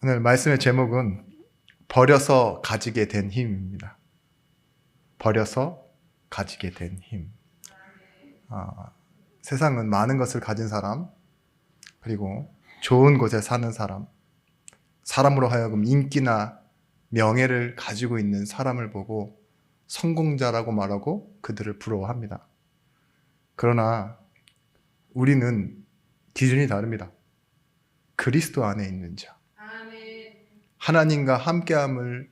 오늘 말씀의 제목은 버려서 가지게 된 힘입니다. 버려서 가지게 된 힘. 세상은 많은 것을 가진 사람, 그리고 좋은 곳에 사는 사람, 사람으로 하여금 인기나 명예를 가지고 있는 사람을 보고 성공자라고 말하고 그들을 부러워합니다. 그러나 우리는 기준이 다릅니다. 그리스도 안에 있는 자, 하나님과 함께함을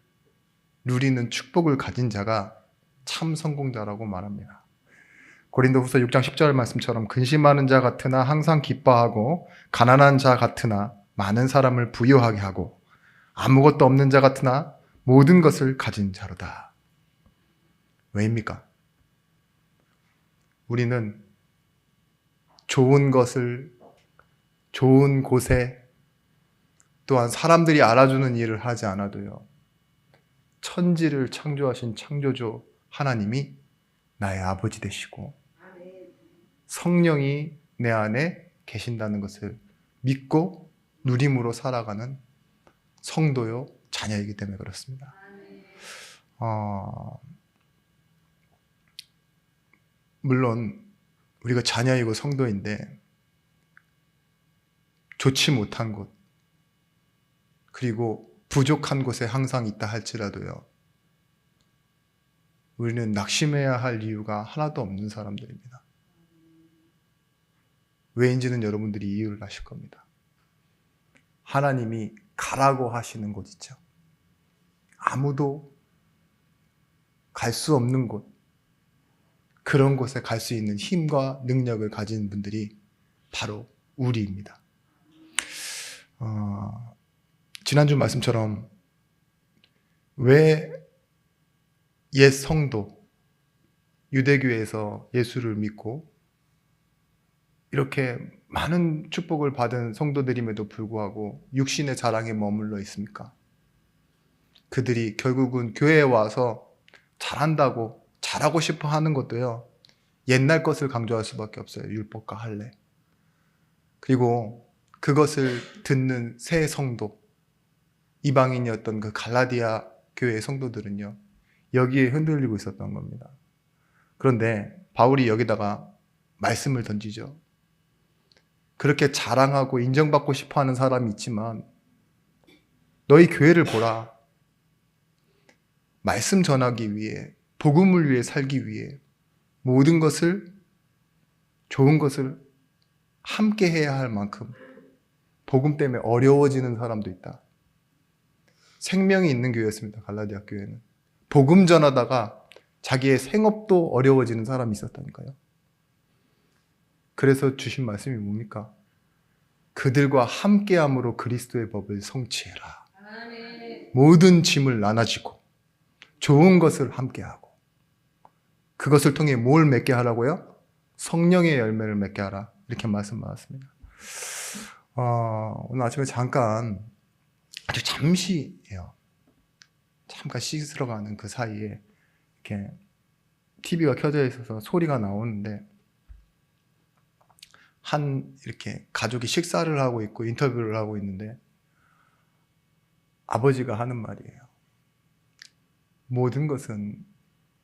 누리는 축복을 가진 자가 참 성공자라고 말합니다. 고린도후서 6장 10절 말씀처럼 근심하는 자 같으나 항상 기뻐하고 가난한 자 같으나 많은 사람을 부유하게 하고 아무것도 없는 자 같으나 모든 것을 가진 자로다. 왜입니까? 우리는 좋은 것을 좋은 곳에 또한 사람들이 알아주는 일을 하지 않아도요, 천지를 창조하신 창조주 하나님이 나의 아버지 되시고 성령이 내 안에 계신다는 것을 믿고 누림으로 살아가는 성도요 자녀이기 때문에 그렇습니다. 물론 우리가 자녀이고 성도인데 좋지 못한 곳, 그리고 부족한 곳에 항상 있다 할지라도요, 우리는 낙심해야 할 이유가 하나도 없는 사람들입니다. 왜인지는 여러분들이 이유를 아실 겁니다. 하나님이 가라고 하시는 곳 있죠. 아무도 갈 수 없는 곳, 그런 곳에 갈 수 있는 힘과 능력을 가진 분들이 바로 우리입니다. 지난주 말씀처럼 왜 옛 성도, 유대교에서 예수를 믿고 이렇게 많은 축복을 받은 성도들임에도 불구하고 육신의 자랑에 머물러 있습니까? 그들이 결국은 교회에 와서 잘한다고, 잘하고 싶어 하는 것도요, 옛날 것을 강조할 수밖에 없어요. 율법과 할례. 그리고 그것을 듣는 새 성도, 이방인이었던 그 갈라디아 교회의 성도들은요, 여기에 흔들리고 있었던 겁니다. 그런데 바울이 여기다가 말씀을 던지죠. 그렇게 자랑하고 인정받고 싶어 하는 사람이 있지만 너희 교회를 보라. 말씀 전하기 위해, 복음을 위해 살기 위해 모든 것을, 좋은 것을 함께 해야 할 만큼 복음 때문에 어려워지는 사람도 있다. 생명이 있는 교회였습니다. 갈라디아 교회는. 복음 전하다가 자기의 생업도 어려워지는 사람이 있었다니까요. 그래서 주신 말씀이 뭡니까? 그들과 함께함으로 그리스도의 법을 성취해라. 모든 짐을 나눠지고 좋은 것을 함께하고, 그것을 통해 뭘 맺게 하라고요? 성령의 열매를 맺게 하라. 이렇게 말씀하셨습니다. 오늘 아침에 잠깐, 아주 잠시예요. 잠깐 씻으러 가는 그 사이에 이렇게 TV가 켜져 있어서 소리가 나오는데, 이렇게 가족이 식사를 하고 있고 인터뷰를 하고 있는데 아버지가 하는 말이에요. 모든 것은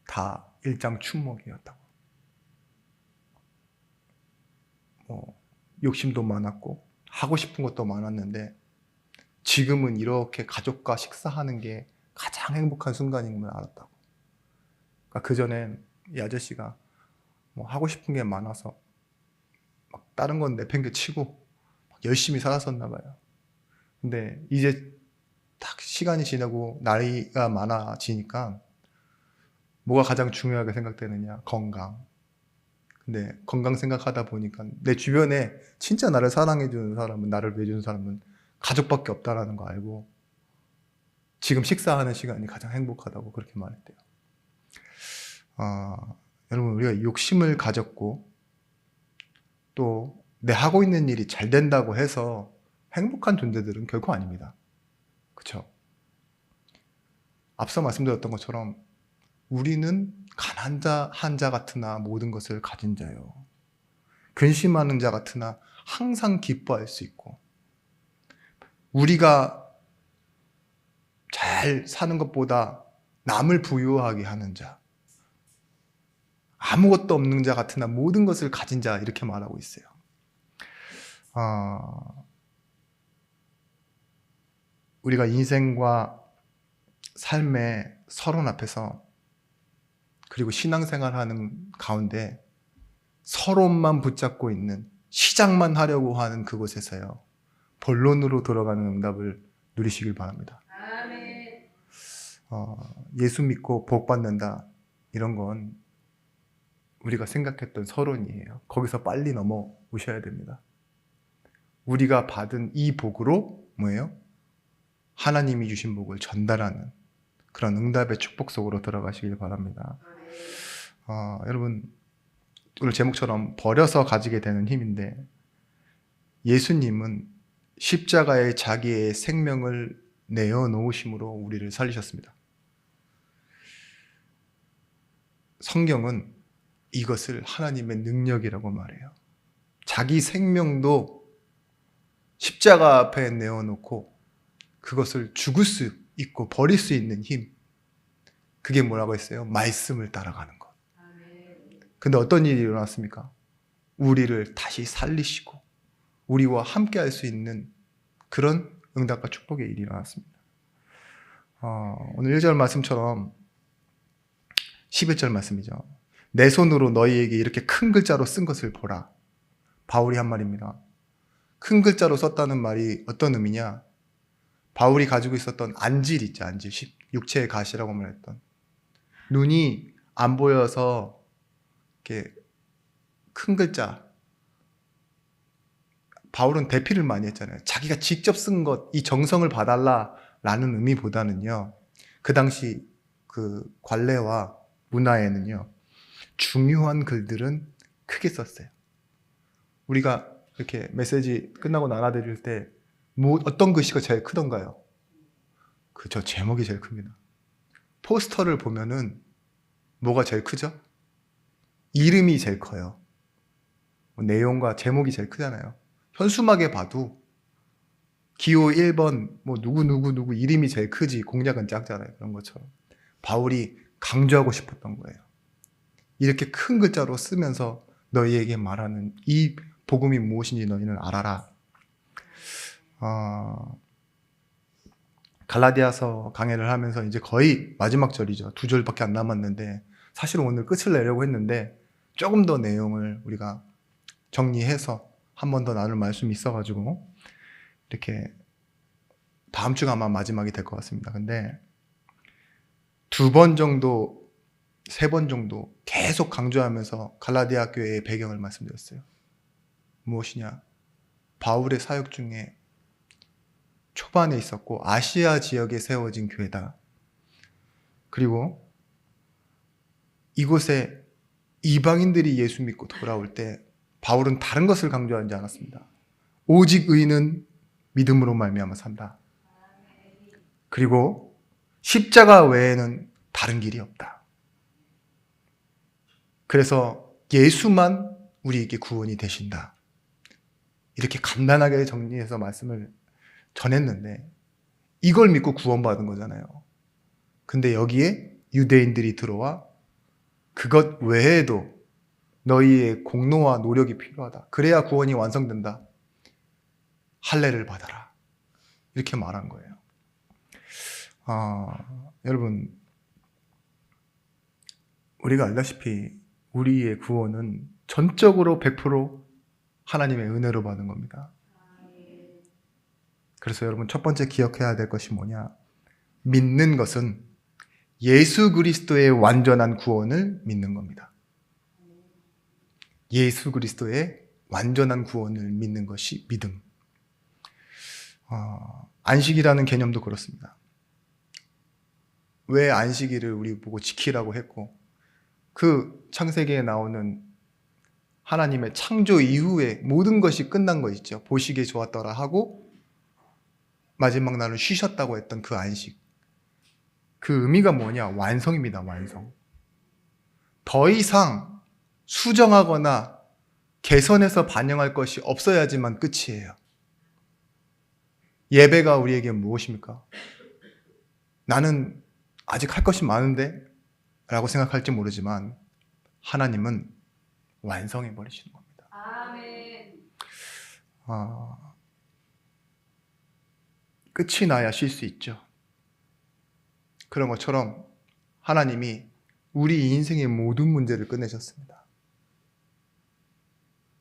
다 일장춘몽이었다고. 욕심도 많았고 하고 싶은 것도 많았는데 지금은 이렇게 가족과 식사하는 게 가장 행복한 순간임을 알았다고. 그러니까 그전엔 이 아저씨가 하고 싶은 게 많아서 막 다른 건 내팽개치고 열심히 살았었나 봐요. 근데 이제 딱 시간이 지나고 나이가 많아지니까 뭐가 가장 중요하게 생각되느냐? 건강. 근데 건강 생각하다 보니까 내 주변에 진짜 나를 사랑해주는 사람은, 나를 위해주는 사람은 가족밖에 없다라는 거 알고 지금 식사하는 시간이 가장 행복하다고 그렇게 말했대요. 여러분, 우리가 욕심을 가졌고 또 내 하고 있는 일이 잘 된다고 해서 행복한 존재들은 결코 아닙니다. 그렇죠? 앞서 말씀드렸던 것처럼 우리는 가난한 자 같으나 모든 것을 가진 자요, 근심하는 자 같으나 항상 기뻐할 수 있고, 우리가 잘 사는 것보다 남을 부유하게 하는 자, 아무것도 없는 자 같으나 모든 것을 가진 자, 이렇게 말하고 있어요. 우리가 인생과 삶의 서론 앞에서, 그리고 신앙생활하는 가운데 서론만 붙잡고 있는, 시작만 하려고 하는 그곳에서요, 본론으로 들어가는 응답을 누리시길 바랍니다. 아멘. 예수 믿고 복 받는다, 이런 건 우리가 생각했던 서론이에요. 거기서 빨리 넘어오셔야 됩니다. 우리가 받은 이 복으로 뭐예요? 하나님이 주신 복을 전달하는 그런 응답의 축복 속으로 들어가시길 바랍니다. 여러분, 오늘 제목처럼 버려서 가지게 되는 힘인데, 예수님은 십자가에 자기의 생명을 내어놓으심으로 우리를 살리셨습니다. 성경은 이것을 하나님의 능력이라고 말해요. 자기 생명도 십자가 앞에 내어놓고 그것을 죽을 수 있고 버릴 수 있는 힘, 그게 뭐라고 했어요? 말씀을 따라가는 것. 근데 어떤 일이 일어났습니까? 우리를 다시 살리시고 우리와 함께 할 수 있는 그런 응답과 축복의 일이 일어났습니다. 오늘 1절 말씀처럼 11절 말씀이죠. 내 손으로 너희에게 이렇게 큰 글자로 쓴 것을 보라. 바울이 한 말입니다. 큰 글자로 썼다는 말이 어떤 의미냐? 바울이 가지고 있었던 안질 있죠, 안질. 육체의 가시라고 말했던. 눈이 안 보여서 이렇게 큰 글자. 바울은 대피를 많이 했잖아요. 자기가 직접 쓴 것, 이 정성을 봐달라라는 의미보다는요, 그 당시 그 관례와 문화에는요, 중요한 글들은 크게 썼어요. 우리가 이렇게 메시지 끝나고 나눠드릴 때 어떤 글씨가 제일 크던가요? 그죠, 제목이 제일 큽니다. 포스터를 보면은 뭐가 제일 크죠? 이름이 제일 커요. 내용과 제목이 제일 크잖아요. 현수막에 봐도 기호 1번 누구 이름이 제일 크지 공략은 작잖아요. 그런 것처럼 바울이 강조하고 싶었던 거예요. 이렇게 큰 글자로 쓰면서 너희에게 말하는 이 복음이 무엇인지 너희는 알아라. 갈라디아서 강해를 하면서 이제 거의 마지막 절이죠. 2절밖에 안 남았는데, 사실은 오늘 끝을 내려고 했는데 조금 더 내용을 우리가 정리해서 한 번 더 나눌 말씀이 있어가지고 이렇게 다음 주가 아마 마지막이 될 것 같습니다. 근데 2번 정도, 3번 정도 계속 강조하면서 갈라디아 교회의 배경을 말씀드렸어요. 무엇이냐? 바울의 사역 중에 초반에 있었고 아시아 지역에 세워진 교회다. 그리고 이곳에 이방인들이 예수 믿고 돌아올 때 바울은 다른 것을 강조하지 않았습니다. 오직 의인은 믿음으로 말미암아 산다. 그리고 십자가 외에는 다른 길이 없다. 그래서 예수만 우리에게 구원이 되신다. 이렇게 간단하게 정리해서 말씀을 전했는데, 이걸 믿고 구원받은 거잖아요. 근데 여기에 유대인들이 들어와 그것 외에도 너희의 공로와 노력이 필요하다. 그래야 구원이 완성된다. 할례를 받아라. 이렇게 말한 거예요. 여러분, 우리가 알다시피 우리의 구원은 전적으로 100% 하나님의 은혜로 받은 겁니다. 그래서 여러분, 첫 번째 기억해야 될 것이 뭐냐? 믿는 것은 예수 그리스도의 완전한 구원을 믿는 겁니다. 예수 그리스도의 완전한 구원을 믿는 것이 믿음. 안식이라는 개념도 그렇습니다. 왜 안식일을 우리 보고 지키라고 했고, 그 창세기에 나오는 하나님의 창조 이후에 모든 것이 끝난 거 있죠. 보시기에 좋았더라 하고 마지막 날은 쉬셨다고 했던 그 안식. 그 의미가 뭐냐? 완성입니다. 완성. 더 이상 수정하거나 개선해서 반영할 것이 없어야지만 끝이에요. 예배가 우리에게 무엇입니까? 나는 아직 할 것이 많은데 라고 생각할지 모르지만 하나님은 완성해 버리시는 겁니다. 아멘. 끝이 나야 쉴 수 있죠. 그런 것처럼 하나님이 우리 인생의 모든 문제를 끝내셨습니다.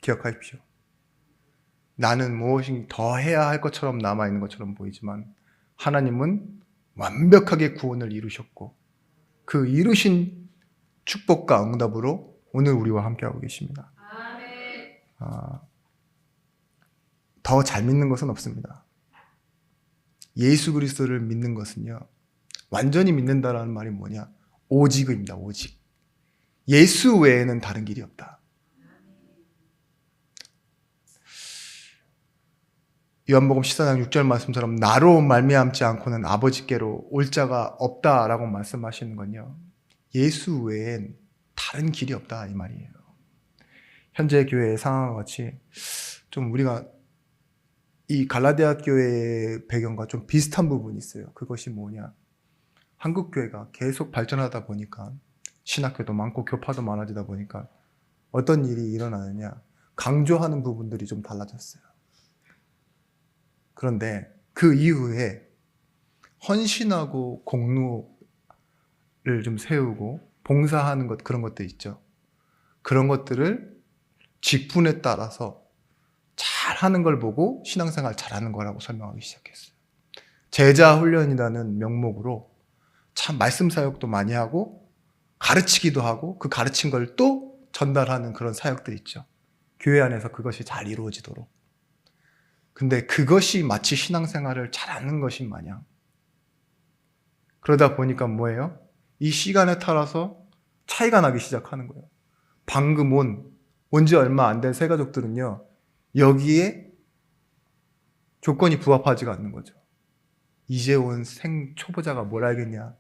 기억하십시오. 나는 무엇이 더 해야 할 것처럼 남아있는 것처럼 보이지만 하나님은 완벽하게 구원을 이루셨고 그 이루신 축복과 응답으로 오늘 우리와 함께하고 계십니다. 아멘. 더 잘 믿는 것은 없습니다. 예수 그리스도를 믿는 것은요, 완전히 믿는다라는 말이 뭐냐? 오직입니다. 오직. 예수 외에는 다른 길이 없다. 요한복음 14장 6절 말씀처럼 나로 말미암지 않고는 아버지께로 올 자가 없다라고 말씀하시는 건요, 예수 외엔 다른 길이 없다 이 말이에요. 현재 교회의 상황과 같이 좀 우리가 이 갈라디아 교회의 배경과 좀 비슷한 부분이 있어요. 그것이 뭐냐? 한국 교회가 계속 발전하다 보니까 신학교도 많고 교파도 많아지다 보니까 어떤 일이 일어나느냐? 강조하는 부분들이 좀 달라졌어요. 그런데 그 이후에 헌신하고 공로를 좀 세우고 봉사하는 것, 그런 것들 있죠. 그런 것들을 직분에 따라서 잘하는 걸 보고 신앙생활 잘하는 거라고 설명하기 시작했어요. 제자 훈련이라는 명목으로 참 말씀 사역도 많이 하고 가르치기도 하고 그 가르친 걸 또 전달하는 그런 사역들 있죠. 교회 안에서 그것이 잘 이루어지도록. 근데 그것이 마치 신앙생활을 잘하는 것인 마냥 그러다 보니까 뭐예요? 이 시간에 따라서 차이가 나기 시작하는 거예요. 방금 온 지 얼마 안 된 새 가족들은요, 여기에 조건이 부합하지가 않는 거죠. 이제 온 초보자가 뭘 알겠냐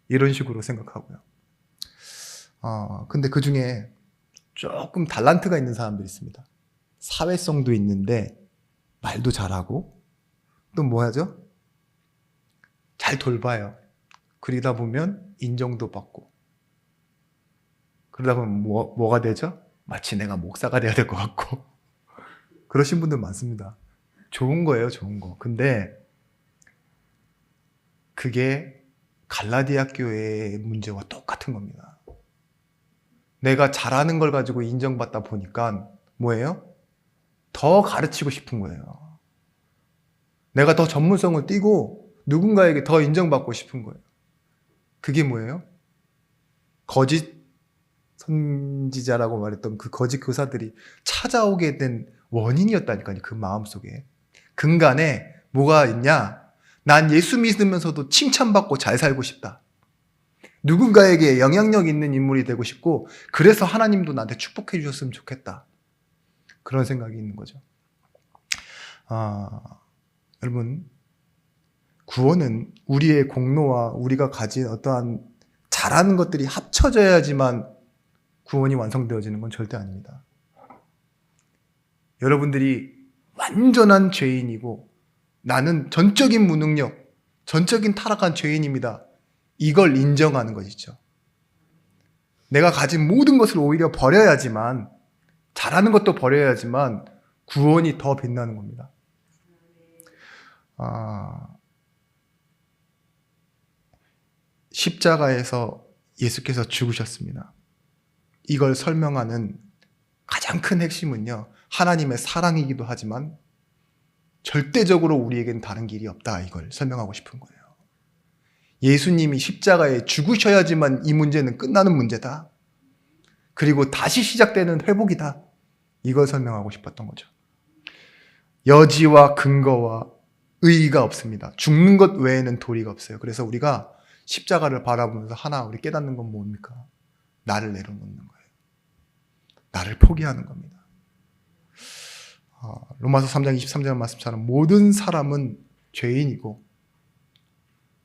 이런 식으로 생각하고요. 근데 그 중에 조금 달란트가 있는 사람들이 있습니다. 사회성도 있는데 말도 잘하고 또 뭐 하죠? 잘 돌봐요. 그러다 보면 인정도 받고 그러다 보면 뭐가 되죠? 마치 내가 목사가 돼야 될 것 같고 그러신 분들 많습니다. 좋은 거예요, 좋은 거. 근데 그게 갈라디아 교회의 문제와 똑같은 겁니다. 내가 잘하는 걸 가지고 인정받다 보니까 뭐예요? 더 가르치고 싶은 거예요. 내가 더 전문성을 띠고 누군가에게 더 인정받고 싶은 거예요. 그게 뭐예요? 거짓 선지자라고 말했던 그 거짓 교사들이 찾아오게 된 원인이었다니까요. 그 마음속에. 근간에 뭐가 있냐? 난 예수 믿으면서도 칭찬받고 잘 살고 싶다. 누군가에게 영향력 있는 인물이 되고 싶고 그래서 하나님도 나한테 축복해 주셨으면 좋겠다. 그런 생각이 있는 거죠. 여러분, 구원은 우리의 공로와 우리가 가진 어떠한 잘하는 것들이 합쳐져야지만 구원이 완성되어지는 건 절대 아닙니다. 여러분들이 완전한 죄인이고 나는 전적인 무능력, 전적인 타락한 죄인입니다. 이걸 인정하는 것이죠. 내가 가진 모든 것을 오히려 버려야지만, 잘하는 것도 버려야지만 구원이 더 빛나는 겁니다. 십자가에서 예수께서 죽으셨습니다. 이걸 설명하는 가장 큰 핵심은요, 하나님의 사랑이기도 하지만 절대적으로 우리에겐 다른 길이 없다, 이걸 설명하고 싶은 거예요. 예수님이 십자가에 죽으셔야지만 이 문제는 끝나는 문제다. 그리고 다시 시작되는 회복이다. 이걸 설명하고 싶었던 거죠. 여지와 근거와 의의가 없습니다. 죽는 것 외에는 도리가 없어요. 그래서 우리가 십자가를 바라보면서 하나 우리 깨닫는 건 뭡니까? 나를 내려놓는 거예요. 나를 포기하는 겁니다. 로마서 3장 23절 말씀처럼 모든 사람은 죄인이고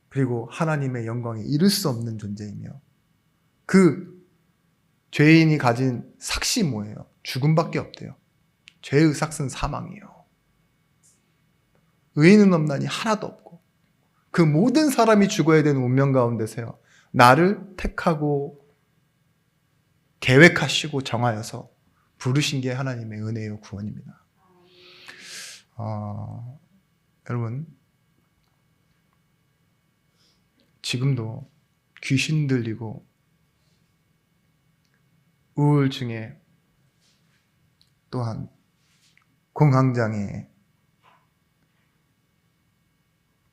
그리고 하나님의 영광에 이를 수 없는 존재이며 그 죄인이 가진 삭이 뭐예요? 죽음밖에 없대요. 죄의 삭은 사망이에요. 의인은 없나니 하나도 없고 그 모든 사람이 죽어야 되는 운명 가운데서요, 나를 택하고 계획하시고 정하여서 부르신 게 하나님의 은혜요 구원입니다. 여러분, 지금도 귀신 들리고 우울증에, 또한 공황장애,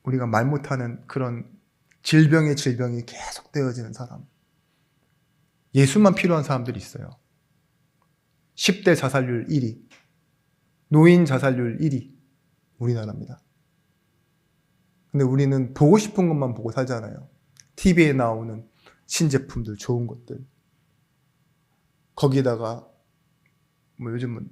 우리가 말 못하는 그런 질병이 계속 되어지는 사람, 예수만 필요한 사람들이 있어요. 10대 자살률 1위, 노인 자살률 1위, 우리나라입니다. 근데 우리는 보고 싶은 것만 보고 살잖아요. TV에 나오는 신제품들, 좋은 것들. 거기다가 뭐 요즘은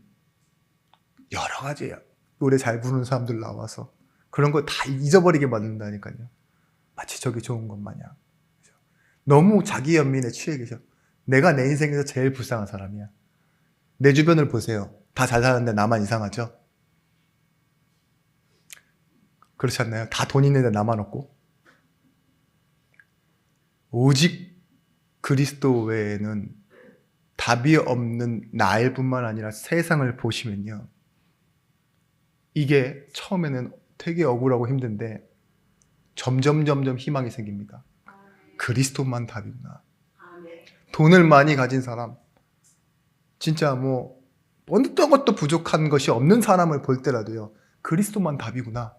여러 가지 노래 잘 부르는 사람들 나와서 그런 거 다 잊어버리게 만든다니까요. 마치 저게 좋은 것 마냥. 너무 자기 연민에 취해 계셔. 내가 내 인생에서 제일 불쌍한 사람이야. 내 주변을 보세요. 다 잘 사는데 나만 이상하죠? 그렇지 않나요? 다 돈 있는데 나만 없고. 오직 그리스도 외에는 답이 없는 나일 뿐만 아니라 세상을 보시면요, 이게 처음에는 되게 억울하고 힘든데 점점 희망이 생깁니다. 그리스도만 답이구나. 돈을 많이 가진 사람, 진짜 뭐 어떤 것도 부족한 것이 없는 사람을 볼 때라도요, 그리스도만 답이구나,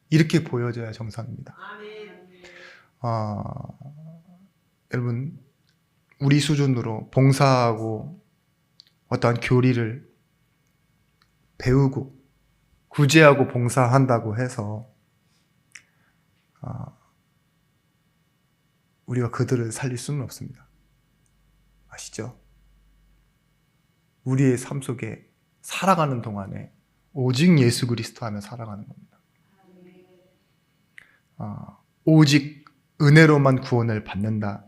이렇게 보여져야 정상입니다. 여러분, 우리 수준으로 봉사하고 어떠한 교리를 배우고 구제하고 봉사한다고 해서 우리가 그들을 살릴 수는 없습니다. 아시죠? 우리의 삶 속에 살아가는 동안에 오직 예수 그리스도 하며 살아가는 겁니다. 오직 은혜로만 구원을 받는다,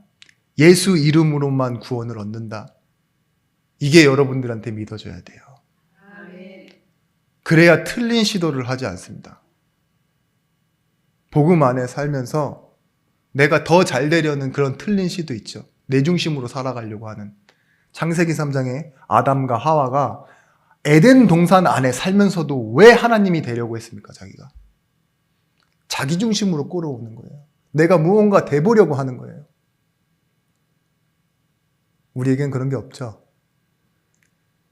예수 이름으로만 구원을 얻는다, 이게 여러분들한테 믿어져야 돼요. 그래야 틀린 시도를 하지 않습니다. 복음 안에 살면서 내가 더 잘 되려는 그런 틀린 시도 있죠. 내 중심으로 살아가려고 하는. 창세기 3장에 아담과 하와가 에덴 동산 안에 살면서도 왜 하나님이 되려고 했습니까? 자기 중심으로 끌어오는 거예요. 내가 무언가 돼보려고 하는 거예요. 우리에겐 그런 게 없죠.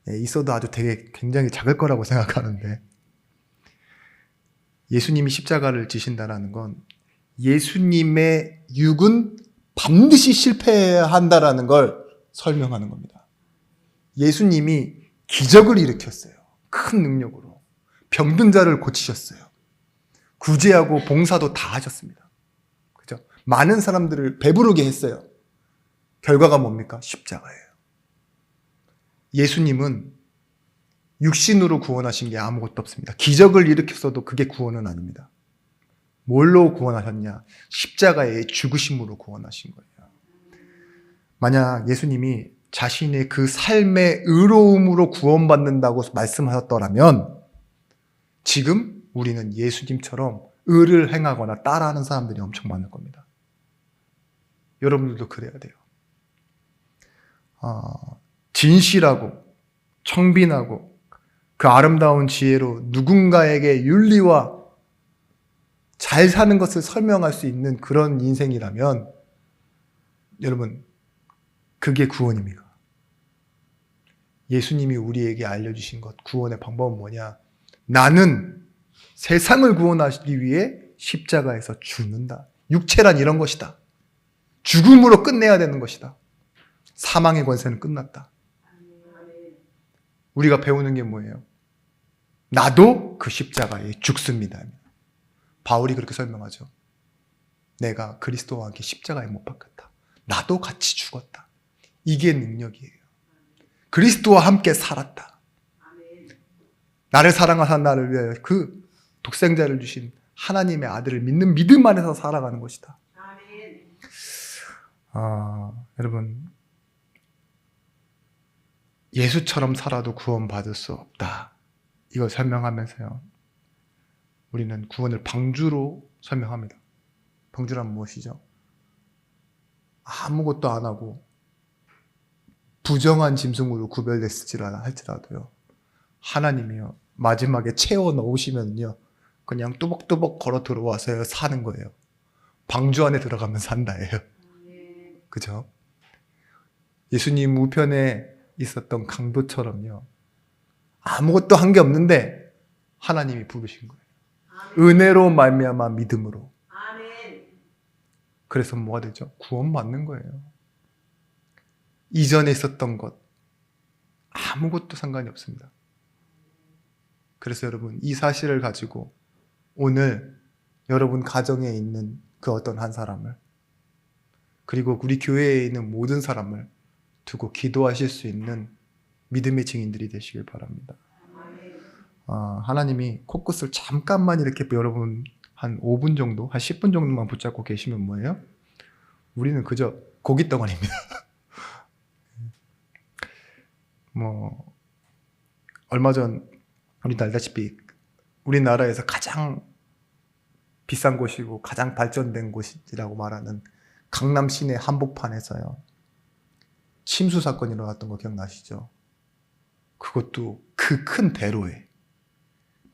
있어도 아주 되게 굉장히 작을 거라고 생각하는데, 예수님이 십자가를 지신다라는 건 예수님의 육은 반드시 실패해야 한다라는 걸 설명하는 겁니다. 예수님이 기적을 일으켰어요. 큰 능력으로. 병든 자를 고치셨어요. 구제하고 봉사도 다 하셨습니다. 그죠? 많은 사람들을 배부르게 했어요. 결과가 뭡니까? 십자가예요. 예수님은 육신으로 구원하신 게 아무것도 없습니다. 기적을 일으켰어도 그게 구원은 아닙니다. 뭘로 구원하셨냐? 십자가의 죽으심으로 구원하신 거예요. 만약 예수님이 자신의 그 삶의 의로움으로 구원받는다고 말씀하셨더라면 지금 우리는 예수님처럼 의를 행하거나 따라하는 사람들이 엄청 많을 겁니다. 여러분들도 그래야 돼요. 진실하고 청빈하고 그 아름다운 지혜로 누군가에게 윤리와 잘 사는 것을 설명할 수 있는 그런 인생이라면 여러분, 그게 구원입니다. 예수님이 우리에게 알려주신 것, 구원의 방법은 뭐냐? 나는 세상을 구원하기 위해 십자가에서 죽는다. 육체란 이런 것이다. 죽음으로 끝내야 되는 것이다. 사망의 권세는 끝났다. 우리가 배우는 게 뭐예요? 나도 그 십자가에 죽습니다. 바울이 그렇게 설명하죠. 내가 그리스도와 함께 십자가에 못 박혔다. 나도 같이 죽었다. 이게 능력이에요. 그리스도와 함께 살았다. 나를 사랑하사 나를 위하여 그 독생자를 주신 하나님의 아들을 믿는 믿음 안에서 살아가는 것이다. 여러분, 예수처럼 살아도 구원받을 수 없다. 이걸 설명하면서요, 우리는 구원을 방주로 설명합니다. 방주란 무엇이죠? 아무것도 안 하고 부정한 짐승으로 할지라도요, 하나님이요 마지막에 채워 넣으시면요 그냥 뚜벅뚜벅 걸어 들어와서 사는 거예요. 방주 안에 들어가면 산다예요. 아멘. 그죠? 예수님 우편에 있었던 강도처럼요, 아무것도 한 게 없는데 하나님이 부르신 거예요. 아멘. 은혜로 말미암아 믿음으로. 아멘. 그래서 뭐가 되죠? 구원받는 거예요. 이전에 있었던 것 아무것도 상관이 없습니다. 그래서 여러분, 이 사실을 가지고 오늘 여러분 가정에 있는 그 어떤 한 사람을, 그리고 우리 교회에 있는 모든 사람을 두고 기도하실 수 있는 믿음의 증인들이 되시길 바랍니다. 하나님이 코끝을 잠깐만 이렇게 여러분 한 5분 정도, 한 10분 정도만 붙잡고 계시면 뭐예요? 우리는 그저 고깃 덩어리입니다. 얼마 전 우리도 알다시피 우리나라에서 가장 비싼 곳이고 가장 발전된 곳이라고 말하는 강남 시내 한복판에서요, 침수 사건이 일어났던 거 기억나시죠? 그것도 그 큰 대로에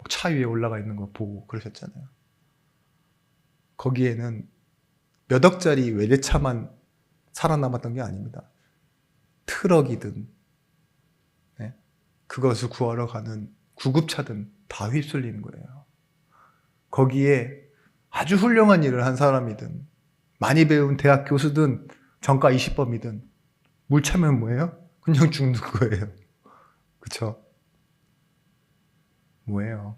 차 위에 올라가 있는 거 보고 그러셨잖아요. 거기에는 몇 억짜리 외제차만 살아남았던 게 아닙니다. 트럭이든 그것을 구하러 가는 구급차든 다 휩쓸리는 거예요. 거기에 아주 훌륭한 일을 한 사람이든 많이 배운 대학 교수든 정가 20범이든 물 차면 뭐예요? 그냥 죽는 거예요. 그쵸? 뭐예요?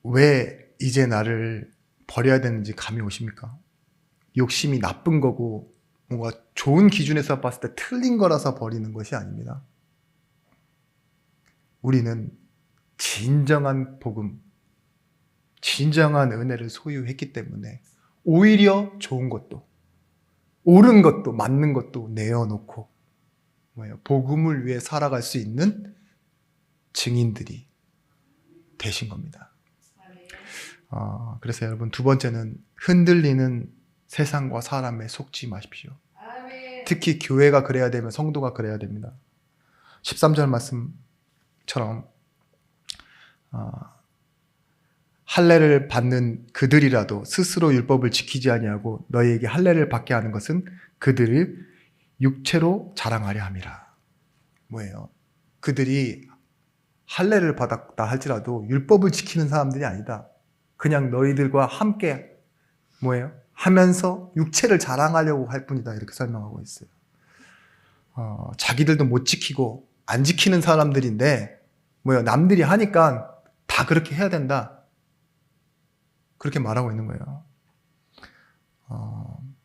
왜 이제 나를 버려야 되는지 감이 오십니까? 욕심이 나쁜 거고 뭔가 좋은 기준에서 봤을 때 틀린 거라서 버리는 것이 아닙니다. 우리는 진정한 복음, 진정한 은혜를 소유했기 때문에 오히려 좋은 것도, 옳은 것도, 맞는 것도 내어놓고 복음을 위해 살아갈 수 있는 증인들이 되신 겁니다. 그래서 여러분, 두 번째는 흔들리는 세상과 사람에 속지 마십시오. 아멘. 특히 교회가 그래야 되면 성도가 그래야 됩니다. 13절 말씀처럼 할례를 받는 그들이라도 스스로 율법을 지키지 아니하고 너희에게 할례를 받게 하는 것은 그들을 육체로 자랑하려 함이라. 뭐예요? 그들이 할례를 받았다 할지라도 율법을 지키는 사람들이 아니다. 그냥 너희들과 함께 뭐예요? 하면서 육체를 자랑하려고 할 뿐이다. 이렇게 설명하고 있어요. 자기들도 못 지키고 안 지키는 사람들인데 남들이 하니까 다 그렇게 해야 된다. 그렇게 말하고 있는 거예요.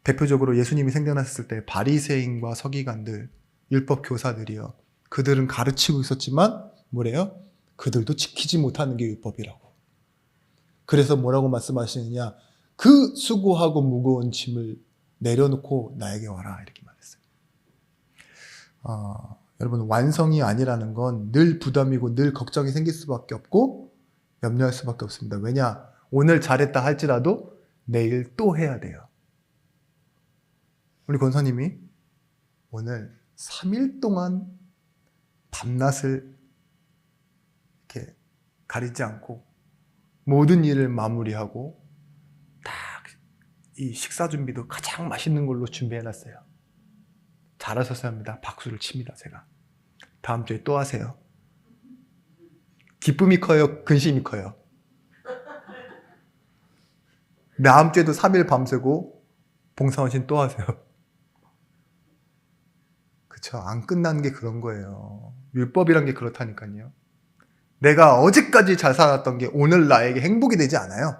대표적으로 예수님이 생겨났을 때 바리새인과 서기관들, 율법 교사들이요, 그들은 가르치고 있었지만 뭐래요? 그들도 지키지 못하는 게 율법이라고. 그래서 뭐라고 말씀하시느냐? 그 수고하고 무거운 짐을 내려놓고 나에게 와라, 이렇게 말했어요. 여러분, 완성이 아니라는 건 늘 부담이고 늘 걱정이 생길 수밖에 없고 염려할 수밖에 없습니다. 왜냐? 오늘 잘했다 할지라도 내일 또 해야 돼요. 우리 권사님이 오늘 3일 동안 밤낮을 이렇게 가리지 않고 모든 일을 마무리하고 딱 이 식사 준비도 가장 맛있는 걸로 준비해놨어요. 잘하셨어야 합니다. 박수를 칩니다, 제가. 다음 주에 또 하세요. 기쁨이 커요? 근심이 커요? 다음 주에도 3일 밤새고 봉사원신 또 하세요. 그쵸? 안 끝나는 게 그런 거예요. 율법이란 게 그렇다니까요. 내가 어제까지 잘 살았던 게 오늘 나에게 행복이 되지 않아요.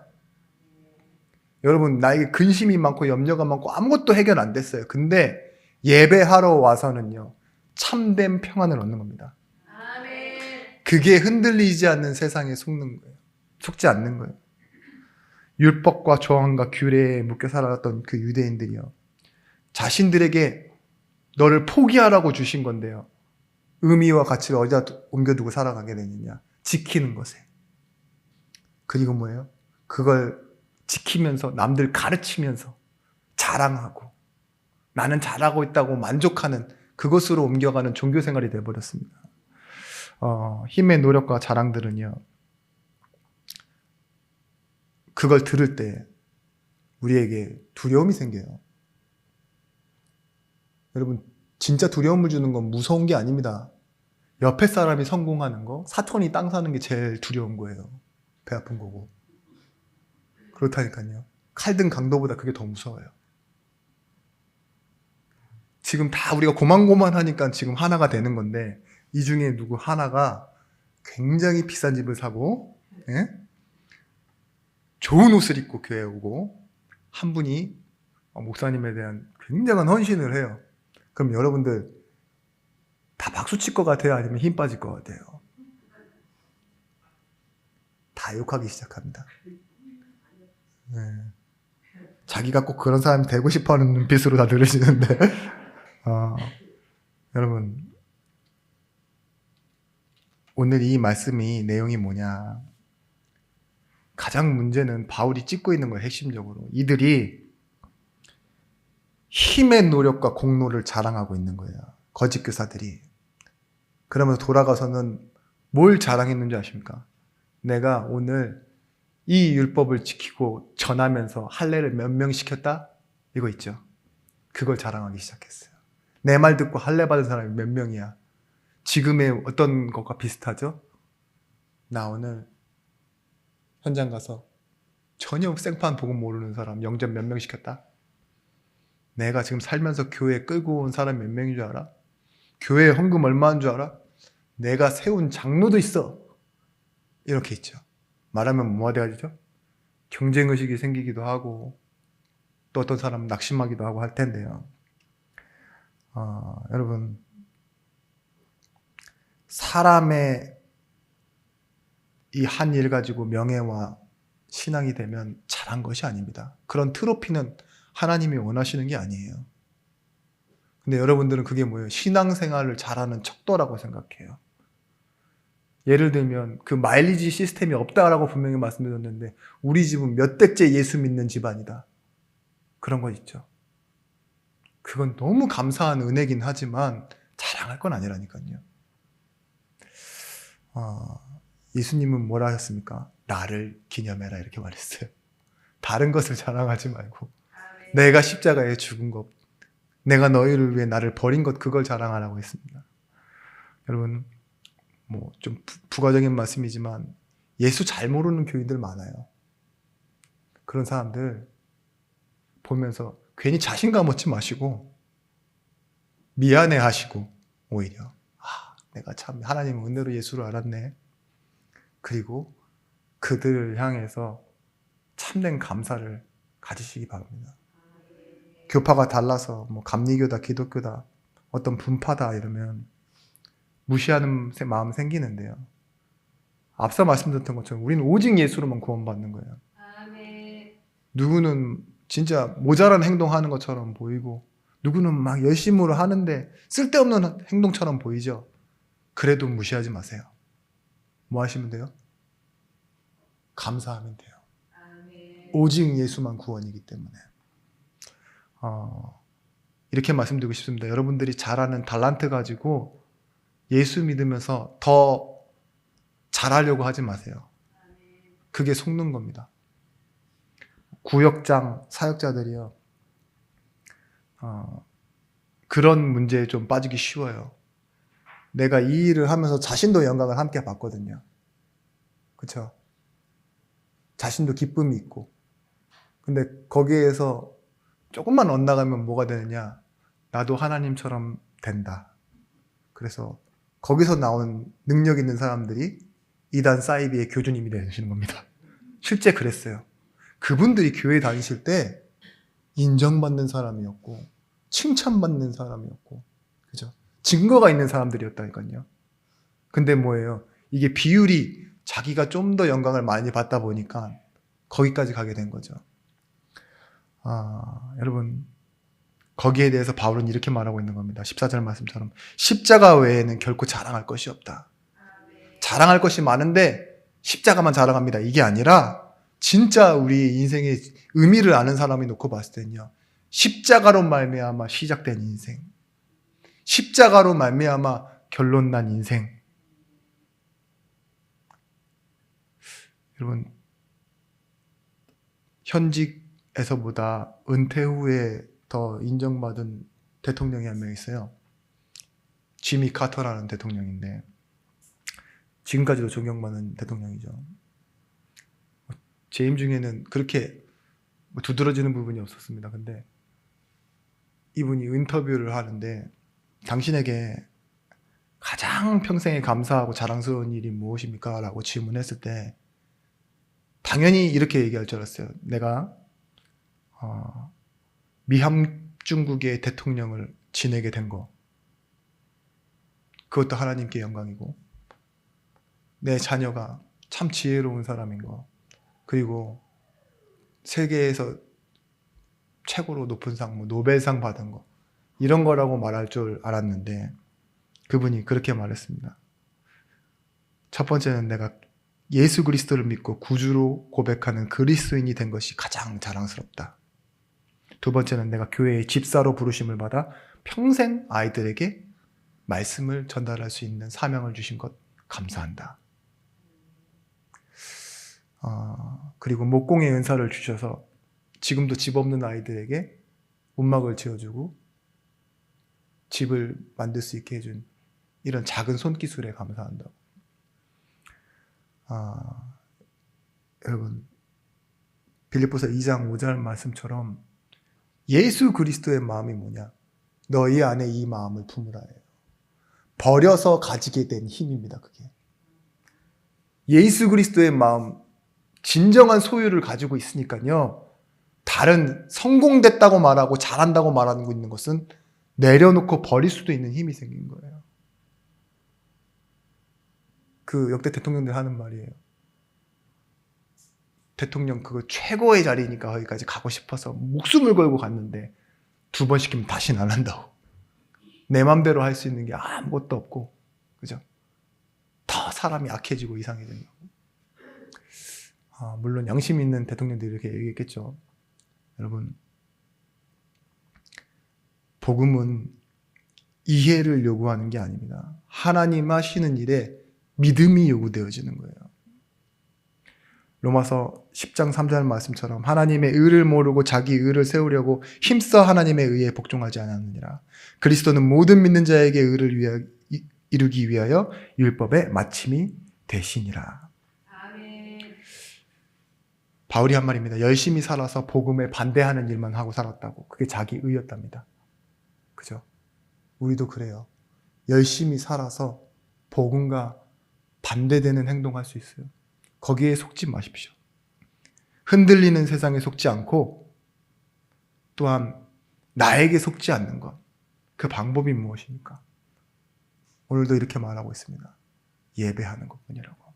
여러분, 나에게 근심이 많고 염려가 많고 아무것도 해결 안 됐어요. 근데 예배하러 와서는요, 참된 평안을 얻는 겁니다. 아멘. 그게 흔들리지 않는 세상에 속지 않는 거예요. 율법과 조항과 규례에 묶여 살아왔던 그 유대인들이요, 자신들에게 너를 포기하라고 주신 건데요, 의미와 가치를 어디다 옮겨두고 살아가게 되느냐? 지키는 것에. 그리고 뭐예요? 그걸 지키면서 남들 가르치면서 자랑하고 나는 잘하고 있다고 만족하는 그것으로 옮겨가는 종교 생활이 되어버렸습니다. 힘의 노력과 자랑들은요, 그걸 들을 때 우리에게 두려움이 생겨요. 여러분, 진짜 두려움을 주는 건 무서운 게 아닙니다. 옆에 사람이 성공하는 거, 사촌이 땅 사는 게 제일 두려운 거예요. 배 아픈 거고. 그렇다니까요. 칼등 강도보다 그게 더 무서워요. 지금 다 우리가 고만고만하니까 지금 하나가 되는 건데, 이 중에 누구 하나가 굉장히 비싼 집을 사고, 예? 좋은 옷을 입고 교회에 오고, 한 분이 목사님에 대한 굉장한 헌신을 해요. 그럼 여러분들 다 박수 칠 것 같아요? 아니면 힘 빠질 것 같아요? 다 욕하기 시작합니다. 네. 자기가 꼭 그런 사람이 되고 싶어하는 눈빛으로 다 들으시는데 여러분, 오늘 이 말씀이 내용이 뭐냐? 가장 문제는 바울이 찝고 있는 거예요. 핵심적으로 이들이 힘의 노력과 공로를 자랑하고 있는 거예요. 거짓 교사들이. 그러면서 돌아가서는 뭘 자랑했는지 아십니까? 내가 오늘 이 율법을 지키고 전하면서 할례를 몇 명 시켰다? 이거 있죠. 그걸 자랑하기 시작했어요. 내 말 듣고 할례 받은 사람이 몇 명이야? 지금의 어떤 것과 비슷하죠? 나 오늘 현장 가서 전혀 생판 복음 모르는 사람 영접 몇 명 시켰다? 내가 지금 살면서 교회 끌고 온 사람 몇 명인 줄 알아? 교회 헌금 얼마인 줄 알아? 내가 세운 장로도 있어. 이렇게 있죠. 말하면 뭐가 돼가지죠? 경쟁의식이 생기기도 하고 또 어떤 사람은 낙심하기도 하고 할 텐데요. 여러분, 사람의 이 한 일 가지고 명예와 신앙이 되면 잘한 것이 아닙니다. 그런 트로피는 하나님이 원하시는 게 아니에요. 근데 여러분들은 그게 뭐예요? 신앙생활을 잘하는 척도라고 생각해요. 예를 들면 그 마일리지 시스템이 없다라고 분명히 말씀드렸는데 우리 집은 몇 대째 예수 믿는 집안이다. 그런 거 있죠. 그건 너무 감사한 은혜긴 하지만 자랑할 건 아니라니까요. 예수님은 뭐라 하셨습니까? 나를 기념해라 이렇게 말했어요. 다른 것을 자랑하지 말고 내가 십자가에 죽은 것, 내가 너희를 위해 나를 버린 것, 그걸 자랑하라고 했습니다. 여러분, 뭐 좀 부가적인 말씀이지만 예수 잘 모르는 교인들 많아요. 그런 사람들 보면서 괜히 자신감 얻지 마시고 미안해 하시고 오히려 내가 참 하나님 은혜로 예수를 알았네. 그리고 그들을 향해서 참된 감사를 가지시기 바랍니다. 교파가 달라서 뭐 감리교다, 기독교다, 어떤 분파다 이러면 무시하는 마음 생기는데요. 앞서 말씀드렸던 것처럼 우리는 오직 예수로만 구원받는 거예요. 누구는 진짜 모자란 행동하는 것처럼 보이고 누구는 막 열심으로 하는데 쓸데없는 행동처럼 보이죠. 그래도 무시하지 마세요. 뭐 하시면 돼요? 감사하면 돼요. 오직 예수만 구원이기 때문에. 이렇게 말씀드리고 싶습니다. 여러분들이 잘하는 달란트 가지고 예수 믿으면서 더 잘하려고 하지 마세요. 그게 속는 겁니다. 구역장 사역자들이요, 그런 문제에 좀 빠지기 쉬워요. 내가 이 일을 하면서 자신도 영광을 함께 받거든요. 그렇죠? 자신도 기쁨이 있고. 근데 거기에서 조금만 엇나가면 뭐가 되느냐? 나도 하나님처럼 된다. 그래서 거기서 나온 능력 있는 사람들이 이단 사이비의 교주님이 되시는 겁니다. 실제 그랬어요. 그분들이 교회 다니실 때 인정받는 사람이었고 칭찬받는 사람이었고, 그죠? 증거가 있는 사람들이었다니까요. 근데 뭐예요? 이게 비율이 자기가 좀 더 영광을 많이 받다 보니까 거기까지 가게 된 거죠. 여러분, 거기에 대해서 바울은 이렇게 말하고 있는 겁니다. 14절 말씀처럼 십자가 외에는 결코 자랑할 것이 없다. 자랑할 것이 많은데 십자가만 자랑합니다. 이게 아니라 진짜 우리 인생의 의미를 아는 사람이 놓고 봤을 때는요. 십자가로 말미암아 시작된 인생, 십자가로 말미암아 결론 난 인생. 여러분, 현직에서보다 은퇴 후에 더 인정받은 대통령이 한 명 있어요. 지미 카터라는 대통령인데 지금까지도 존경받는 대통령이죠. 재임 중에는 그렇게 두드러지는 부분이 없었습니다. 근데 이분이 인터뷰를 하는데 당신에게 가장 평생에 감사하고 자랑스러운 일이 무엇입니까? 라고 질문했을 때 당연히 이렇게 얘기할 줄 알았어요. 내가 미함중국의 대통령을 지내게 된 거, 그것도 하나님께 영광이고, 내 자녀가 참 지혜로운 사람인 거, 그리고 세계에서 최고로 높은 상, 노벨상 받은 거, 이런 거라고 말할 줄 알았는데 그분이 그렇게 말했습니다. 첫 번째는 내가 예수 그리스도를 믿고 구주로 고백하는 그리스도인이 된 것이 가장 자랑스럽다. 두 번째는 내가 교회의 집사로 부르심을 받아 평생 아이들에게 말씀을 전달할 수 있는 사명을 주신 것 감사한다. 그리고 목공의 은사를 주셔서 지금도 집 없는 아이들에게 움막을 지어주고 집을 만들 수 있게 해준 이런 작은 손기술에 감사한다고. 여러분, 빌립보서 2장 5절 말씀처럼 예수 그리스도의 마음이 뭐냐? 너희 안에 이 마음을 품으라 해요. 버려서 가지게 된 힘입니다. 그게 예수 그리스도의 마음, 진정한 소유를 가지고 있으니까요. 다른 성공됐다고 말하고 잘한다고 말하고 있는 것은 내려놓고 버릴 수도 있는 힘이 생긴 거예요. 그 역대 대통령들 하는 말이에요. 대통령 그거 최고의 자리니까 거기까지 가고 싶어서 목숨을 걸고 갔는데 두 번 시키면 다시는 안 한다고. 내 맘대로 할 수 있는 게 아무것도 없고, 그죠? 더 사람이 악해지고 이상해진다고. 물론 양심 있는 대통령들이 이렇게 얘기했겠죠. 여러분, 복음은 이해를 요구하는 게 아닙니다. 하나님 하시는 일에 믿음이 요구되어지는 거예요. 로마서 10장 3절 말씀처럼 하나님의 의를 모르고 자기 의를 세우려고 힘써 하나님의 의에 복종하지 않았느니라. 그리스도는 모든 믿는 자에게 의를 이루기 위하여 율법의 마침이 되시니라. 아멘. 바울이 한 말입니다. 열심히 살아서 복음에 반대하는 일만 하고 살았다고. 그게 자기 의였답니다. 그죠? 우리도 그래요. 열심히 살아서 복음과 반대되는 행동할 수 있어요. 거기에 속지 마십시오. 흔들리는 세상에 속지 않고 또한 나에게 속지 않는 것. 그 방법이 무엇입니까? 오늘도 이렇게 말하고 있습니다. 예배하는 것뿐이라고.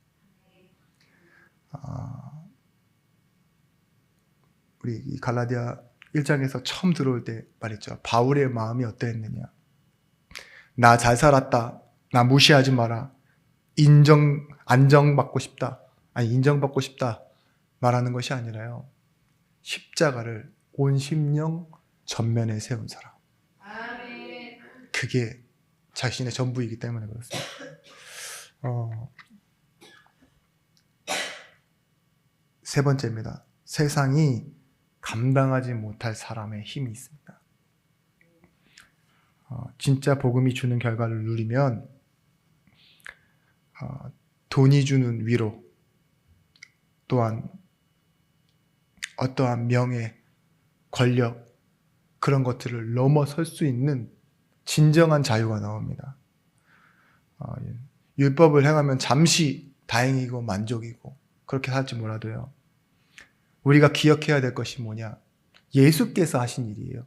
우리 이 갈라디아 1장에서 처음 들어올 때 말했죠. 바울의 마음이 어떠했느냐. 나 잘 살았다. 나 무시하지 마라. 안정받고 싶다. 인정받고 싶다 말하는 것이 아니라요. 십자가를 온 심령 전면에 세운 사람. 아멘. 그게 자신의 전부이기 때문에 그렇습니다. 세 번째입니다. 세상이 감당하지 못할 사람의 힘이 있습니다. 진짜 복음이 주는 결과를 누리면 돈이 주는 위로, 또한 어떠한 명예, 권력, 그런 것들을 넘어설 수 있는 진정한 자유가 나옵니다. 율법을 행하면 잠시 다행이고 만족이고 그렇게 살지 몰라도요. 우리가 기억해야 될 것이 뭐냐? 예수께서 하신 일이에요.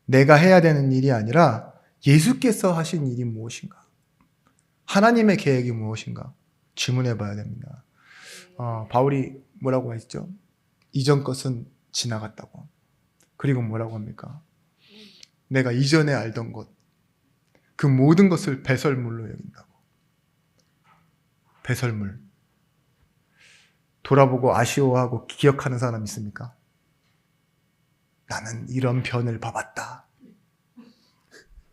내가 해야 되는 일이 아니라 예수께서 하신 일이 무엇인가? 하나님의 계획이 무엇인가? 질문해 봐야 됩니다. 바울이 뭐라고 했죠? 이전 것은 지나갔다고. 그리고 뭐라고 합니까? 내가 이전에 알던 것, 그 모든 것을 배설물로 여긴다고. 배설물. 돌아보고 아쉬워하고 기억하는 사람 있습니까? 나는 이런 변을 봐봤다.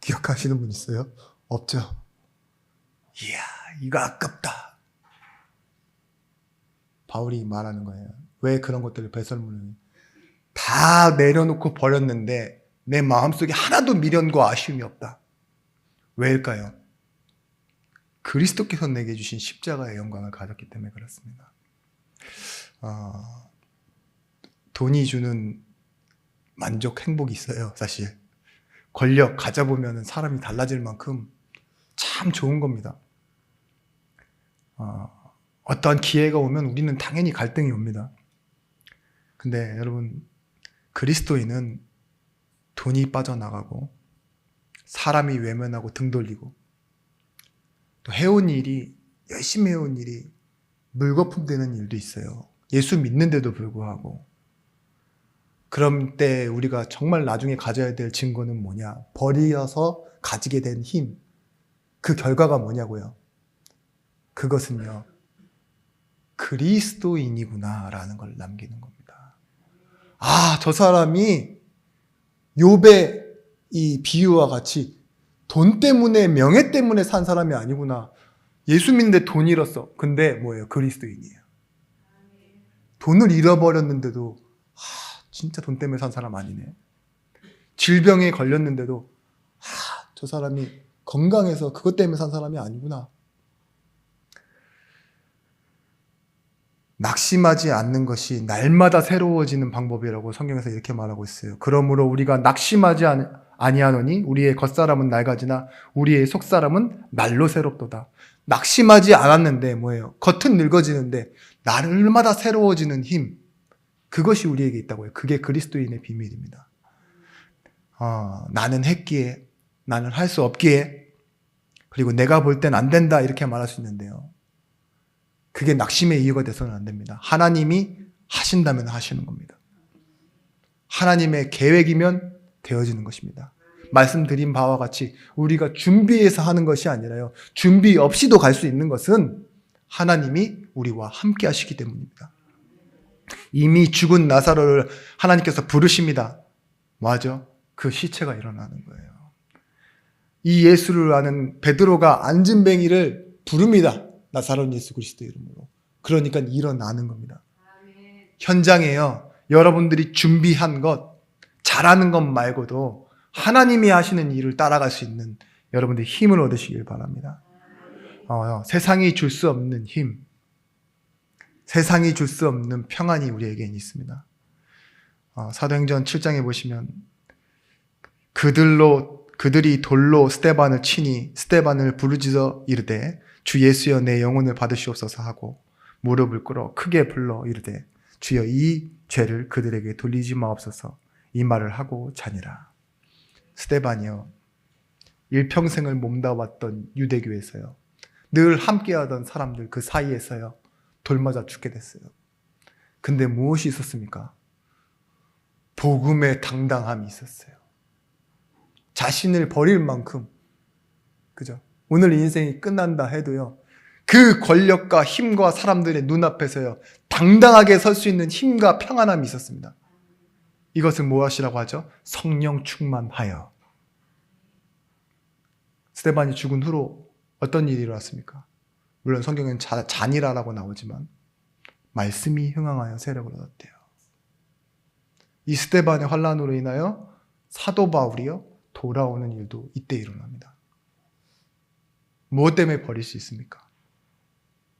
기억하시는 분 있어요? 없죠? 이야, 이거 아깝다. 바울이 말하는 거예요. 왜 그런 것들을 배설물로 다 내려놓고 버렸는데 내 마음속에 하나도 미련과 아쉬움이 없다. 왜일까요? 그리스도께서 내게 주신 십자가의 영광을 가졌기 때문에 그렇습니다. 돈이 주는 만족, 행복이 있어요, 사실. 권력 가져보면 사람이 달라질 만큼 참 좋은 겁니다. 어떠한 기회가 오면 우리는 당연히 갈등이 옵니다. 근데 여러분, 그리스도인은 돈이 빠져나가고 사람이 외면하고 등 돌리고 또 해온 일이, 열심히 해온 일이 물거품 되는 일도 있어요. 예수 믿는데도 불구하고. 그럼 때 우리가 정말 나중에 가져야 될 증거는 뭐냐? 버려서 가지게 된 힘. 그 결과가 뭐냐고요? 그것은요, 그리스도인이구나 라는 걸 남기는 겁니다. 아, 저 사람이 욥의 이 비유와 같이 돈 때문에, 명예 때문에 산 사람이 아니구나. 예수 믿는데 돈 잃었어. 근데 뭐예요? 그리스도인이에요. 돈을 잃어버렸는데도 진짜 돈 때문에 산 사람 아니네. 질병에 걸렸는데도 저 사람이 건강해서 그것 때문에 산 사람이 아니구나. 낙심하지 않는 것이 날마다 새로워지는 방법이라고 성경에서 이렇게 말하고 있어요. 그러므로 우리가 낙심하지 아니하노니 우리의 겉사람은 낡아지나 우리의 속사람은 날로 새롭도다. 낙심하지 않았는데 뭐예요? 겉은 늙어지는데 날마다 새로워지는 힘, 그것이 우리에게 있다고 해요. 그게 그리스도인의 비밀입니다. 나는 했기에, 나는 할 수 없기에, 그리고 내가 볼 땐 안 된다 이렇게 말할 수 있는데요. 그게 낙심의 이유가 돼서는 안 됩니다. 하나님이 하신다면 하시는 겁니다. 하나님의 계획이면 되어지는 것입니다. 말씀드린 바와 같이 우리가 준비해서 하는 것이 아니라요, 준비 없이도 갈 수 있는 것은 하나님이 우리와 함께 하시기 때문입니다. 이미 죽은 나사로를 하나님께서 부르십니다. 맞아, 그 시체가 일어나는 거예요. 이 예수를 아는 베드로가 안진뱅이를 부릅니다. 나사렛 예수 그리스도 이름으로. 그러니까 일어나는 겁니다. 현장에요, 여러분들이 준비한 것, 잘하는 것 말고도 하나님이 하시는 일을 따라갈 수 있는 여러분들이 힘을 얻으시길 바랍니다. 세상이 줄 수 없는 힘, 세상이 줄 수 없는 평안이 우리에겐 있습니다. 사도행전 7장에 보시면 그들이 돌로 스데반을 치니 스데반을 부르짖어 이르되 주 예수여 내 영혼을 받으시옵소서 하고 무릎을 꿇어 크게 불러 이르되 주여 이 죄를 그들에게 돌리지 마옵소서, 이 말을 하고 자니라. 스데반이요, 일평생을 몸담았던 유대교에서요, 늘 함께하던 사람들 그 사이에서요, 돌 맞아 죽게 됐어요. 근데 무엇이 있었습니까? 복음의 당당함이 있었어요. 자신을 버릴 만큼, 그죠? 오늘 인생이 끝난다 해도요, 그 권력과 힘과 사람들의 눈앞에서요, 당당하게 설 수 있는 힘과 평안함이 있었습니다. 이것을 무엇이라고 하죠? 성령 충만하여. 스데반이 죽은 후로 어떤 일이 일어났습니까? 물론 성경에는 잔이라라고 나오지만 말씀이 흥황하여 세력을 얻었대요. 이 스데반의 환난으로 인하여 사도 바울이요, 돌아오는 일도 이때 일어납니다. 무엇 때문에 버릴 수 있습니까?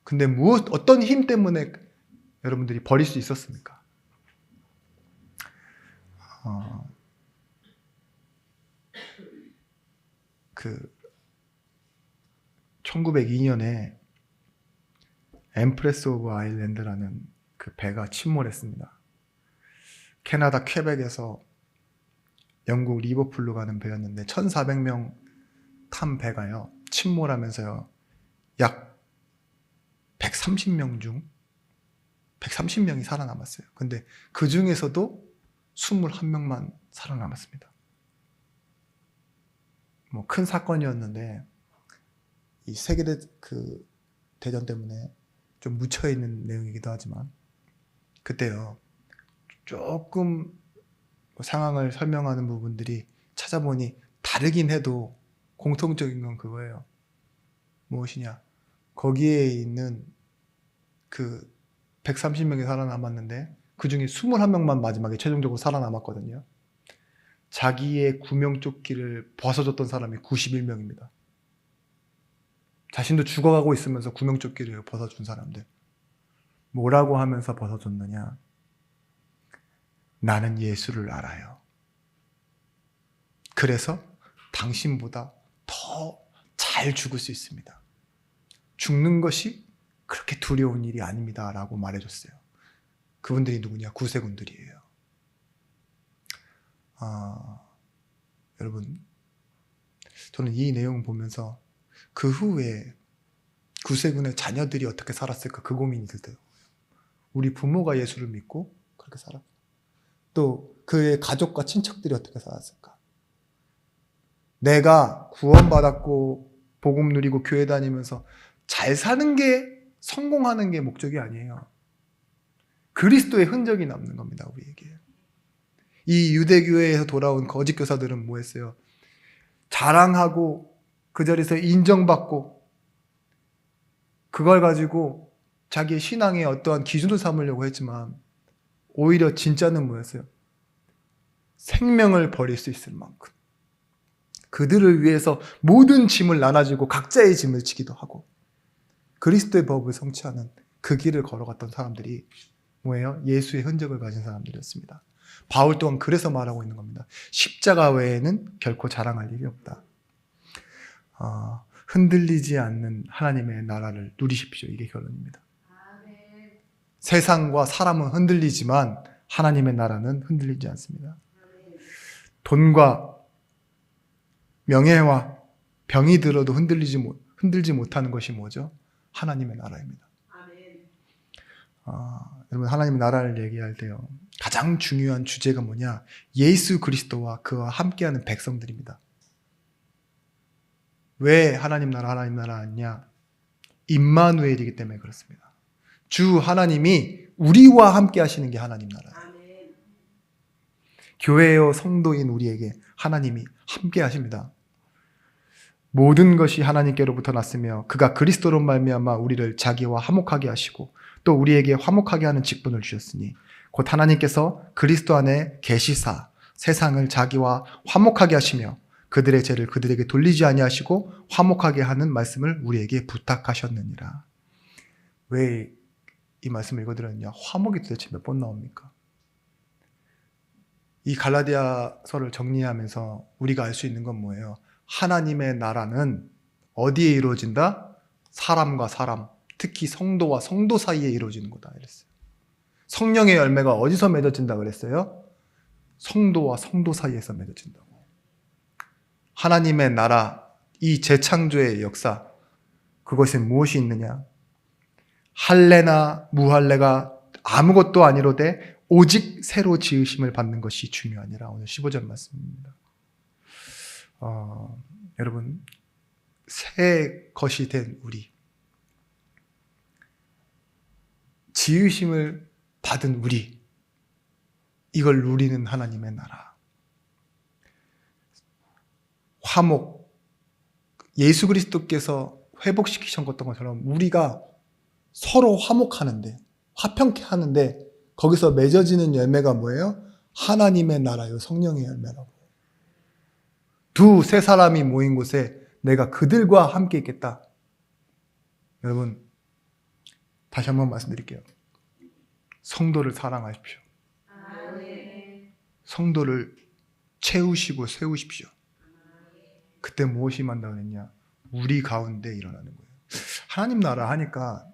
근데 어떤 힘 때문에 여러분들이 버릴 수 있었습니까? 1902년에 엠프레스 오브 아일랜드라는 그 배가 침몰했습니다. 캐나다 퀘벡에서 영국 리버풀로 가는 배였는데 1,400명 탄 배가요, 침몰하면서요, 약 130명 중 130명이 살아남았어요. 근데 그 중에서도 21명만 살아남았습니다. 뭐 큰 사건이었는데 이 세계대 대전 때문에 좀 묻혀 있는 내용이기도 하지만 그때요 조금 상황을 설명하는 부분들이 찾아보니 다르긴 해도 공통적인 건 그거예요. 무엇이냐? 거기에 있는 그 130명이 살아남았는데 그 중에 21명만 마지막에 최종적으로 살아남았거든요. 자기의 구명조끼를 벗어줬던 사람이 91명입니다. 자신도 죽어가고 있으면서 구명조끼를 벗어준 사람들. 뭐라고 하면서 벗어줬느냐? 나는 예수를 알아요. 그래서 당신보다 더 잘 죽을 수 있습니다. 죽는 것이 그렇게 두려운 일이 아닙니다. 라고 말해줬어요. 그분들이 누구냐? 구세군들이에요. 여러분, 저는 이 내용 보면서 그 후에 구세군의 자녀들이 어떻게 살았을까 그 고민이 들더라고요. 우리 부모가 예수를 믿고 그렇게 살았고 또 그의 가족과 친척들이 어떻게 살았을까? 내가 구원받았고 복음 누리고 교회 다니면서 잘 사는 게 성공하는 게 목적이 아니에요. 그리스도의 흔적이 남는 겁니다. 우리에게. 이 유대교회에서 돌아온 거짓 교사들은 뭐 했어요? 자랑하고 그 자리에서 인정받고 그걸 가지고 자기의 신앙의 어떠한 기준을 삼으려고 했지만 오히려 진짜는 뭐였어요? 생명을 버릴 수 있을 만큼 그들을 위해서 모든 짐을 나눠주고 각자의 짐을 지기도 하고 그리스도의 법을 성취하는 그 길을 걸어갔던 사람들이 뭐예요? 예수의 흔적을 가진 사람들이었습니다. 바울 또한 그래서 말하고 있는 겁니다. 십자가 외에는 결코 자랑할 일이 없다. 흔들리지 않는 하나님의 나라를 누리십시오. 이게 결론입니다. 아멘. 세상과 사람은 흔들리지만 하나님의 나라는 흔들리지 않습니다. 돈과 명예와 병이 들어도 흔들지 못하는 것이 뭐죠? 하나님의 나라입니다. 아멘. 여러분 하나님의 나라를 얘기할 때요. 가장 중요한 주제가 뭐냐? 예수 그리스도와 그와 함께하는 백성들입니다. 왜 하나님 나라 하냐? 임마누엘이기 때문에 그렇습니다. 주 하나님이 우리와 함께 하시는 게 하나님 나라예요. 아멘. 교회요 성도인 우리에게 하나님이 함께 하십니다. 모든 것이 하나님께로부터 났으며 그가 그리스도로 말미암아 우리를 자기와 화목하게 하시고 또 우리에게 화목하게 하는 직분을 주셨으니 곧 하나님께서 그리스도 안에 계시사 세상을 자기와 화목하게 하시며 그들의 죄를 그들에게 돌리지 아니하시고 화목하게 하는 말씀을 우리에게 부탁하셨느니라. 왜 이 말씀을 읽어드렸느냐? 화목이 도대체 몇 번 나옵니까? 이 갈라디아서를 정리하면서 우리가 알 수 있는 건 뭐예요? 하나님의 나라는 어디에 이루어진다? 사람과 사람, 특히 성도와 성도 사이에 이루어지는 거다 이랬어요. 성령의 열매가 어디서 맺어진다 그랬어요? 성도와 성도 사이에서 맺어진다고. 하나님의 나라, 이 재창조의 역사, 그것은 무엇이 있느냐? 할례나 무할례가 아무것도 아니로되 오직 새로 지으심을 받는 것이 중요하니라. 오늘 15절 말씀입니다. 여러분, 새 것이 된 우리, 지으심을 받은 우리, 이걸 누리는 하나님의 나라. 화목, 예수 그리스도께서 회복시키신 것처럼 우리가 서로 화목하는데, 화평케 하는데 거기서 맺어지는 열매가 뭐예요? 하나님의 나라요, 성령의 열매라고. 두세 사람이 모인 곳에 내가 그들과 함께 있겠다. 여러분, 다시 한번 말씀드릴게요. 성도를 사랑하십시오. 아멘. 성도를 채우시고 세우십시오. 그때 무엇이 만나 그랬냐? 우리 가운데 일어나는 거예요. 하나님 나라 하니까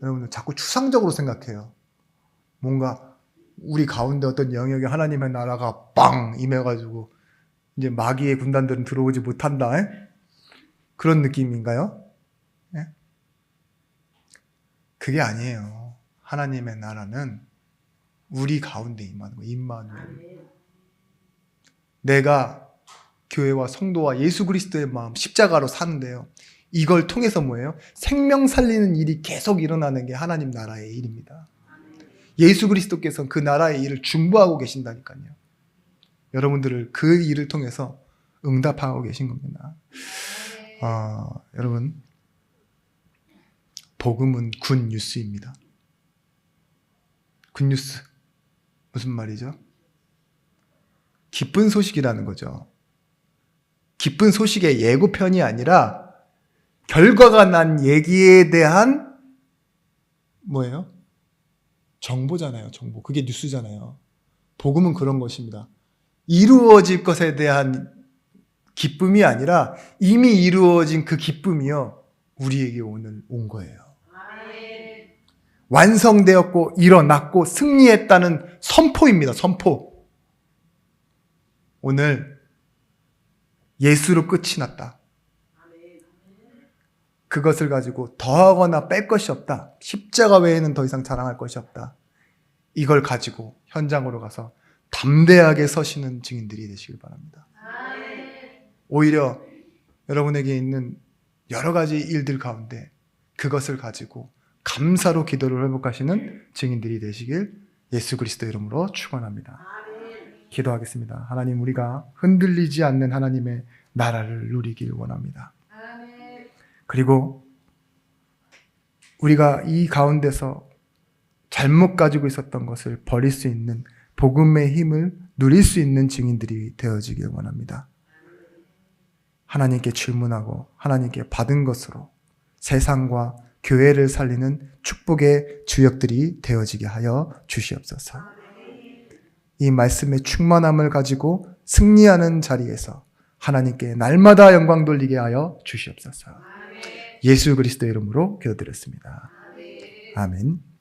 여러분들 자꾸 추상적으로 생각해요. 뭔가 우리 가운데 어떤 영역에 하나님의 나라가 빵 임해가지고 이제 마귀의 군단들은 들어오지 못한다. 그런 느낌인가요? 예? 그게 아니에요. 하나님의 나라는 우리 가운데 임하는 거예요. 임마누엘. 내가 교회와 성도와 예수 그리스도의 마음, 십자가로 사는데요. 이걸 통해서 뭐예요? 생명 살리는 일이 계속 일어나는 게 하나님 나라의 일입니다. 예수 그리스도께서는 그 나라의 일을 중보하고 계신다니까요. 여러분들을 그 일을 통해서 응답하고 계신 겁니다. 여러분, 복음은 굿뉴스입니다. 굿뉴스. 무슨 말이죠? 기쁜 소식이라는 거죠. 기쁜 소식의 예고편이 아니라 결과가 난 얘기에 대한 뭐예요? 정보잖아요. 정보. 그게 뉴스잖아요. 복음은 그런 것입니다. 이루어질 것에 대한 기쁨이 아니라 이미 이루어진 그 기쁨이요. 우리에게 오늘 온 거예요. 아멘. 완성되었고 일어났고 승리했다는 선포입니다. 선포. 오늘 예수로 끝이 났다. 아멘. 그것을 가지고 더하거나 뺄 것이 없다. 십자가 외에는 더 이상 자랑할 것이 없다. 이걸 가지고 현장으로 가서 담대하게 서시는 증인들이 되시길 바랍니다. 아멘. 오히려 여러분에게 있는 여러 가지 일들 가운데 그것을 가지고 감사로 기도를 회복하시는 증인들이 되시길 예수 그리스도 이름으로 축원합니다. 아멘. 기도하겠습니다. 하나님, 우리가 흔들리지 않는 하나님의 나라를 누리길 원합니다. 아멘. 그리고 우리가 이 가운데서 잘못 가지고 있었던 것을 버릴 수 있는 복음의 힘을 누릴 수 있는 증인들이 되어지길 원합니다. 하나님께 질문하고 하나님께 받은 것으로 세상과 교회를 살리는 축복의 주역들이 되어지게 하여 주시옵소서. 이 말씀의 충만함을 가지고 승리하는 자리에서 하나님께 날마다 영광 돌리게 하여 주시옵소서. 예수 그리스도의 이름으로 기도드렸습니다. 아멘.